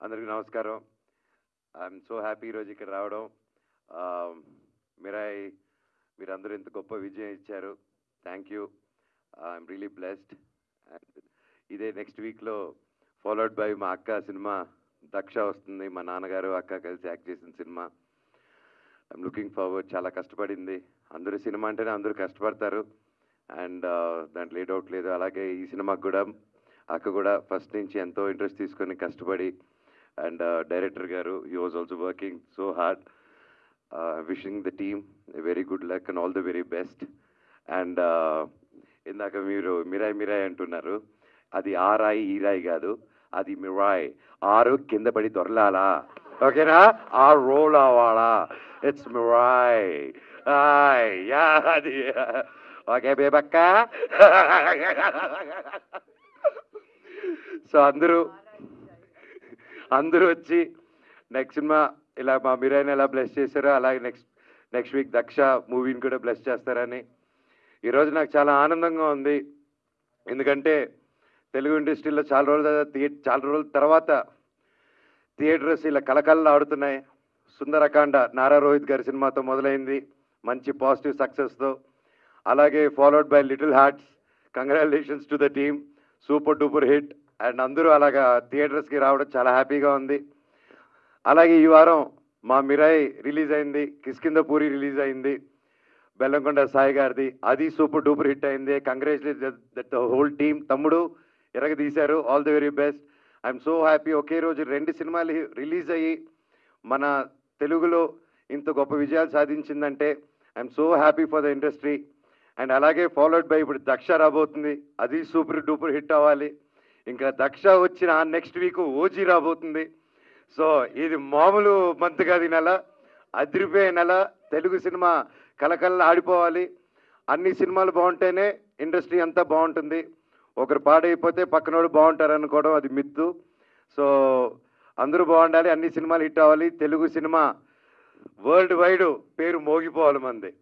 అందరికీ నమస్కారం. I'm so happy ఈరోజు ఇక్కడ రావడం. మిరాయ్ మీరందరూ ఇంత గొప్ప విజయం ఇచ్చారు. Thank you. I'm really blessed. And ఇదే నెక్స్ట్ వీక్లో ఫాలోడ్ బై మా అక్క సినిమా దక్ష వస్తుంది. మా నాన్నగారు అక్క కలిసి యాక్ట్ చేసిన సినిమా. I'm looking forward. చాలా కష్టపడింది. అందరూ సినిమా అంటేనే అందరూ కష్టపడతారు అండ్ దాంట్లో ఏ డౌట్ లేదు. అలాగే ఈ సినిమాకి కూడా అక్క కూడా ఫస్ట్ నుంచి ఎంతో ఇంట్రెస్ట్ తీసుకొని కష్టపడి అండ్ డైరెక్టర్ గారు he was also working so hard. Wishing the team very good luck and all the very best. And ఇందాక మీరు మిరాయ్ అంటున్నారు. అది ఆ రాయి ఈ రాయి కాదు, అది మిరాయ్. ఆరు కింద పడి దొరలాలా, ఓకేనా? ఆ రోల్ అవ్వాలా. It's Mirai. యా అది ఓకే బేబక్క. సో అందరూ వచ్చి నెక్స్ట్ సినిమా ఇలా మా మిరాయిని ఎలా బ్లెస్ చేశారో అలాగే నెక్స్ట్ వీక్ దక్ష మూవీని కూడా బ్లెస్ చేస్తారని ఈరోజు నాకు చాలా ఆనందంగా ఉంది. ఎందుకంటే తెలుగు ఇండస్ట్రీలో చాలా రోజుల తర్వాత థియేటర్స్ ఇలా కలకల్లా ఆడుతున్నాయి. సుందరకాండ నారా రోహిత్ గారి సినిమాతో మొదలైంది, మంచి పాజిటివ్ సక్సెస్తో. అలాగే followed by little hearts. Congratulations to the team, super duper hit. And అందరూ అలాగా థియేటర్స్కి రావడం చాలా హ్యాపీగా ఉంది. అలాగే ఈ వారం మా మిరాయ్ రిలీజ్ అయింది, కిష్కింధపూరి రిలీజ్ అయింది, బెల్లంకొండ సాయి గారిది. అది సూపర్ డూపర్ హిట్ అయింది. Congratulation that the whole team. తమ్ముడు ఎరగదీశారు. All the very best. I'm so happy. ఒకే రోజు 2 సినిమాలు రిలీజ్ అయ్యి మన తెలుగులో ఇంత గొప్ప విజయాలు సాధించిందంటే I'm so happy for the industry. And అలాగే ఫాలోడ్ బై ఇప్పుడు దక్ష రాబోతుంది. అది సూపర్ డూపర్ హిట్ అవ్వాలి. ఇంకా దక్ష వచ్చిన నెక్స్ట్ వీక్ ఓజీ రాబోతుంది. సో ఇది మామూలు మంత్ కాదు. ఈ నెల అదిరిపోయే నెల. తెలుగు సినిమా కలకల్లా ఆడిపోవాలి. అన్ని సినిమాలు బాగుంటేనే ఇండస్ట్రీ అంతా బాగుంటుంది. ఒకరు పాడైపోతే పక్కనోడు బాగుంటారు అనుకోవడం అది మిత్తు. సో అందరూ బాగుండాలి, అన్ని సినిమాలు హిట్ అవ్వాలి, తెలుగు సినిమా వరల్డ్ వైడ్ పేరు మోగిపోవాలి మంది.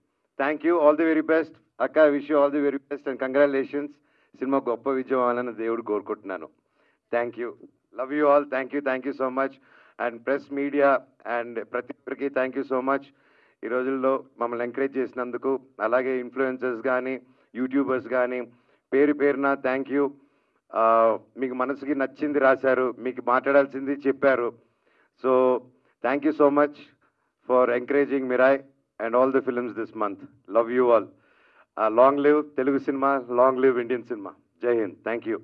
Thank you. All the very best అక్క. Wish you all the very best and congratulations. సినిమా గొప్ప విజయం అవ్వాలని దేవుడు కోరుకుంటున్నాను. Thank you. Love you all. Thank you so much. And press media and ప్రతి ఒక్కరికి థ్యాంక్ యూ సో మచ్. ఈ రోజుల్లో మమ్మల్ని ఎంకరేజ్ చేసినందుకు. అలాగే ఇన్ఫ్లుయెన్సర్స్ కానీ యూట్యూబర్స్ కానీ పేరున థ్యాంక్ యూ. మీకు మనసుకి నచ్చింది రాశారు, మీకు మాట్లాడాల్సింది చెప్పారు. So thank you so much for encouraging Mirai and all the films this month. Love you all. Long live Telugu cinema, long live Indian cinema. జై హింద్. Thank you.